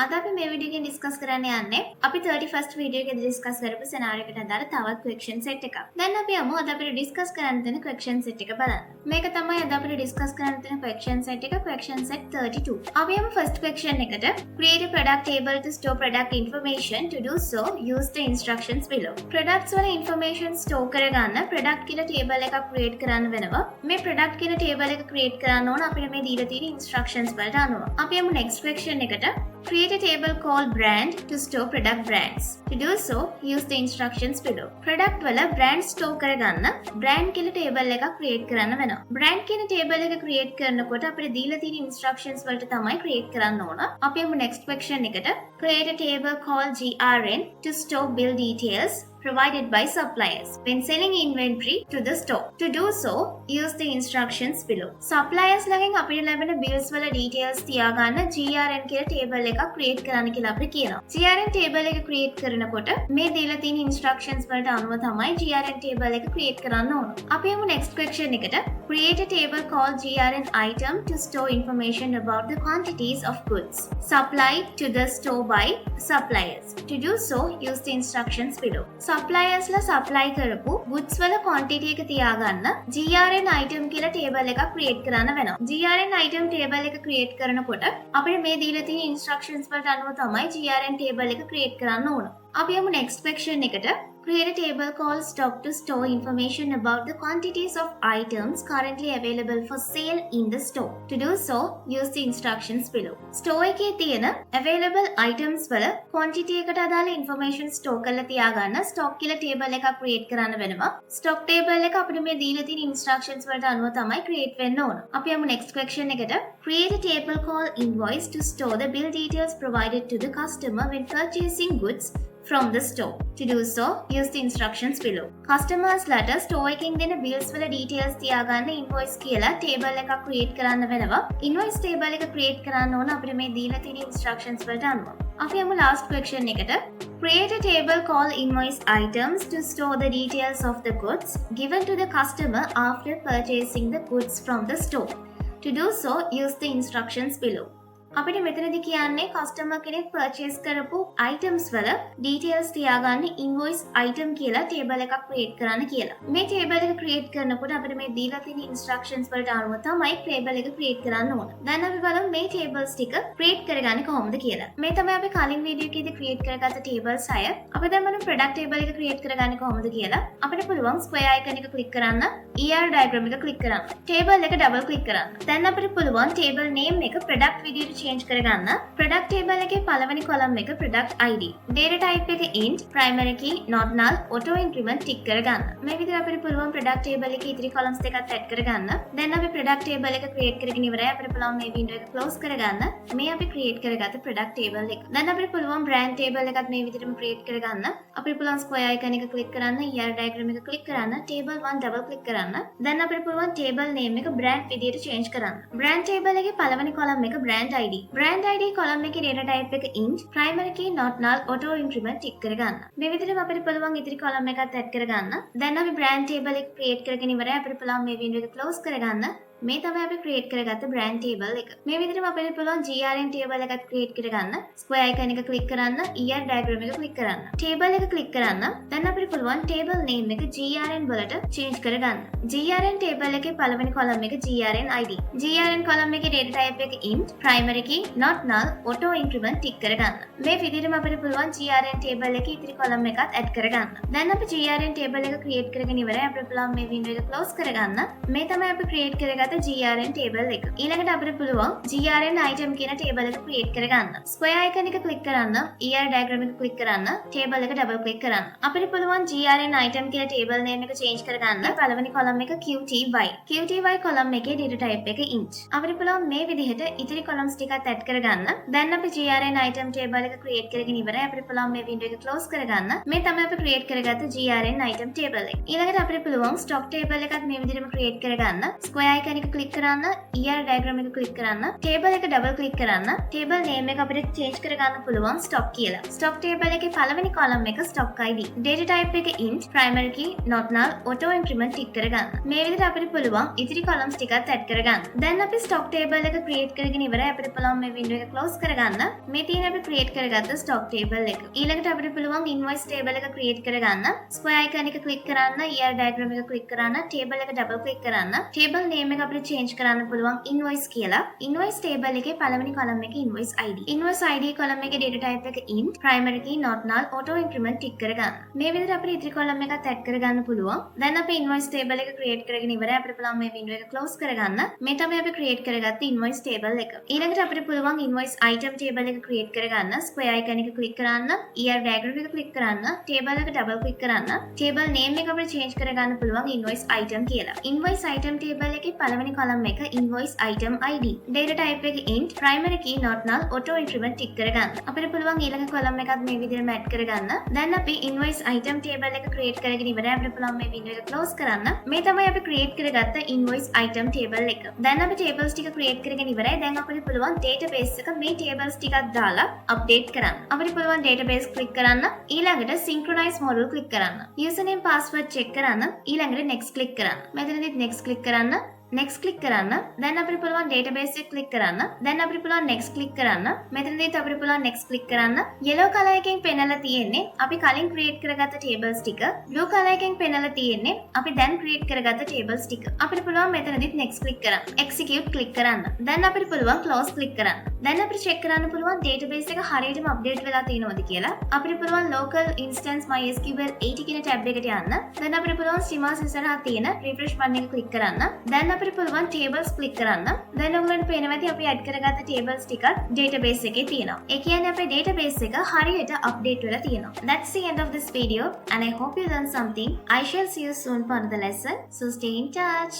අද අපි මේ වීඩියෝ එකෙන් ඩිස්කස් කරන්න යන්නේ අපි 31st වීඩියෝ එකේදී ඩිස්කස් කරපු සිනාරියෝ එකට අදාළ තවත් ක්වෙස්චන් සෙට් එකක්. දැන් අපි යමු අද අපිට ඩිස්කස් කරන්න තියෙන ක්වෙස්චන් සෙට් එක බලන්න. මේක තමයි අද අපිට ඩිස්කස් කරන්න තියෙන ක්වෙස්චන් සෙට් එක ක්වෙස්චන් සෙට් 32. අපි යමු ෆස්ට් ක්වෙස්චන් එකට. Create a product table to store product information. To do so, use the instructions below. Products වල information store කරගන්න product කියලා table එකක් create කරන්න වෙනවා. මේ product කියන table එක create කරන්න ඕන අපිට මේ දීලා තියෙන instructions වලට අනුව. අපි යමු next question එකට. Create a table called brand to store product brands. To do so, use the instructions below. Product වල brand store කරගන්න brand කියලා table එකක් create කරන්න වෙනවා. brand කියන table එක create කරනකොට අපිට දීලා තියෙන instructions වලට තමයි create කරන්න ඕන. අපි යමු next question එකට. Create a table called GRN to store bill details provided by suppliers when selling inventory to the store. To do so, use the instructions below. Suppliers ළඟින් අපිට ලැබෙන bills වල details තියාගන්න GRN කියලා table එකක් create කරන්න කියලා අපිට කියනවා. GRN table එක create කරනකොට මේ දීලා තියෙන instructions වලට අනුව තමයි GRN table එක create කරන්න ඕන. අපි යමු next question එකට. Create a table called GRN item to store information about the quantities of goods supplied to the store by suppliers. To do so, use the instructions below. Suppliers ලා supply කරපු goods වල quantity එක තියාගන්න GRN item කියලා table එකක් create කරන්න වෙනවා. GRN item table එක create කරනකොට අපිට මේ දීලා තියෙන instructions වලට අනුව තමයි GRN table එක create කරන්න ඕන. අපි යමු next question එකට. Create a table called stock to store information about the quantities of items currently available for sale in the store. To do so, use the instructions below. Store එකේ තියෙන available items වල quantity එකට අදාළ information store කරලා තියාගන්න stock කියලා table එකක් create කරන්න වෙනවා. stock table එක අපිට මේ දීලා තියෙන instructions වලට අනුව තමයි create වෙන්න ඕන. අපි යමු next question එකට. Create a table called invoice to store the bill details provided to the customer when purchasing goods from the store. To do so, use the instructions below. Customers ලාට store එකෙන් දෙන bills වල details තියාගන්න invoice කියලා table එකක් create කරන්න වෙනවා. invoice table එක create කරන්න ඕන අපිට මේ දීලා තියෙන instructions වලට අනුව. අපි යමු last question එකට. Create a table called invoice items to store the details of the goods given to the customer after purchasing the goods from the store. To do so, use the instructions below. අපිට මෙතනදී කියන්නේ customer කෙනෙක් purchase කරපු items වල details තියාගන්න invoice item කියලා table එකක් create කරන්න කියලා. මේ table එක create කරනකොට අපිට මේ දීලා තියෙන instructions වලට අනුව තමයි table එක create කරන්න ඕන. දැන් අපි බලමු මේ tables ටික create කරගන්නේ කොහොමද කියලා. මේ තමයි අපි කලින් වීඩියෝ එකේදී create කරගත්ත tables 6. අපි දැන් බලමු product table එක create කරගන්නේ කොහොමද කියලා. අපිට පුළුවන් square icon එක click කරන්න, ER diagram එක click කරන්න. table එක double click කරන්න. දැන් අපිට පුළුවන් table name එක product විදියට change කරගන්න. product table එකේ පළවෙනි column එක product ID. data type එක int, primary key not null, auto increment tick කරගන්න. මේ විදිහට අපිට පුළුවන් product table එකේ ඉතිරි columns දෙකත් add කරගන්න. දැන් අපි product table එක create කරගෙන ඉවරයි. අපිට පුළුවන් මේ window එක close කරගන්න. මේ අපි create කරගත්ත product table එක. දැන් අපිට පුළුවන් brand table එකත් මේ විදිහටම create කරගන්න. අපිට පුළුවන් square icon එක click කරන්න, ER diagram එක click කරන්න, table 1 double click කරන්න. දැන් අපිට පුළුවන් table name එක brand විදිහට change කරන්න. brand table එකේ පළවෙනි column එක brand ID. brand ID column එකේ data type එක int, primary key not null, auto increment tick කරගන්න. මේ විදිහට අපිට පුළුවන් ඉතිරි column එකත් add කරගන්න. දැන් අපි brand table එක create කරගෙන ඉවරයි. අපිට පුළුවන් මේ window එක close කරගන්න. මේ තමයි අපි create කරගත්ත brand table එක. මේ විදිහටම අපිට පුළුවන් GRN table එකක් create කරගන්න. square icon එක click කරන්න, ER diagram එක click කරන්න. table එක click කරන්න. දැන් අපිට පුළුවන් table name එක GRN වලට change කරගන්න. GRN table එකේ පළවෙනි column එක GRN ID. GRN column එකේ data type එක int, primary key not null, auto increment tick කරගන්න. මේ විදිහටම අපිට පුළුවන් GRN table එකේ ඉතිරි column එකත් add කරගන්න. දැන් අපි GRN table එක create කරගෙන ඉවරයි. අපිට පුළුවන් මේ window එක close කරගන්න. මේ තමයි අපි create කරගත්ත GRN table එක. ඊළඟට අපිට පුළුවන් GRN item කියන table එක create කරගන්න. square icon එක click කරන්න, ER diagram එක click කරන්න, table එක double click කරන්න. අපිට පුළුවන් GRN item කියන table name එක change කරගන්න. පළවෙනි column එක QTY. QTY column එකේ data type එක int. අපිට පුළුවන් මේ විදිහට ඉතිරි columns ටිකත් add කරගන්න. දැන් අපි GRN item table එක create කරගෙන ඉවරයි. අපිට පුළුවන් මේ window එක close කරගන්න. මේ තමයි අපි create කරගත්ත GRN item table එක. ඊළඟට අපිට පුළුවන් stock table එකත් මේ විදිහටම create කරගන්න. square icon icon එක click කරන්න, ER diagram එක click කරන්න, table එක double click කරන්න, table name එක අපිට change කරගන්න පුළුවන් stock කියලා. stock table එකේ පළවෙනි column එක stock ID. data type එක int, primary key, not null, auto increment tick කරගන්න. මේ විදිහට අපිට පුළුවන් ඉතිරි columns ටිකත් add කරගන්න. දැන් අපි stock table එක create කරගෙන ඉවරයි. අපිට පුළුවන් මේ window එක close කරගන්න. මේ තියෙන අපි create කරගත්ත stock table එක. ඊළඟට අපිට පුළුවන් invoice table එක create කරගන්න. square icon එක click කරන්න, ER diagram එක click කරන්න, table එක double click කරන්න. table name එක අපිට change කරන්න පුළුවන් invoice කියලා. invoice table එකේ පළවෙනි column එක invoice ID. invoice ID column එකේ data type එක int, primary key, not null, auto increment tick කරගන්න. මේ විදිහට අපිට ඉතිරි column එකත් add කරගන්න පුළුවන්. දැන් අපි invoice table එක create කරගෙන ඉවරයි. අපිට පුළුවන් මේ window එක close කරගන්න. මේ තමයි අපි create කරගත්ත invoice table එක. ඊළඟට අපිට පුළුවන් invoice item table එක create කරගන්න. square icon එක click කරන්න, ER diagram එක click කරන්න, table එක double click කරන්න. table name එක අපිට change කරගන්න පුළුවන් invoice item කියලා. invoice item table එකේ පළවෙනි column එක invoice item ID. data type එක int, primary key, not null, auto increment tick කරගන්න. අපිට පුළුවන් ඊළඟ column එකත් මේ විදිහටම add කරගන්න. දැන් අපි invoice item table එක create කරගෙන ඉවරයි. අපිට පුළුවන් මේ window එක close කරන්න. මේ තමයි අපි create කරගත්ත invoice item table එක. දැන් අපි tables ටික create කරගෙන ඉවරයි. දැන් අපිට පුළුවන් database එක මේ tables ටිකක් දාලා update කරන්න. අපිට පුළුවන් database click කරන්න. ඊළඟට synchronize module click කරන්න. username password check කරන්න. ඊළඟට next click කරන්න. මෙතනදිත් next click කරන්න. next click කරන්න. දැන් අපිට පුළුවන් database එක click කරන්න. දැන් අපිට පුළුවන් next click කරන්න. මෙතනදීත් අපිට පුළුවන් next click කරන්න. yellow color එකෙන් පෙන්නලා තියෙන්නේ අපි කලින් create කරගත්ත tables ටික. blue color එකෙන් පෙන්නලා තියෙන්නේ අපි දැන් create කරගත්ත tables ටික. අපිට පුළුවන් මෙතනදීත් next click කරන්න. execute click කරන්න. දැන් අපිට පුළුවන් close click කරන්න. දැන් අපිට check කරන්න පුළුවන් database එක හරියටම update වෙලා තියෙනවද කියලා. අපිට පුළුවන් local instance mysql 80 කියන tab එකට යන්න. දැන් අපිට පුළුවන් schemas ඉස්සරහා තියෙන refresh button එක click කරන්න. දැන් අපිට පුළුවන් tables click කරන්න. දැන් ඔයගොල්ලන්ට පේනවා ඇති අපි add කරගත්ත tables ටිකක් database එකේ තියෙනවා. ඒ කියන්නේ අපේ database එක හරියට update වෙලා තියෙනවා. That's the end of this video and I hope you learned something. I shall see you soon for another lesson. So stay in touch.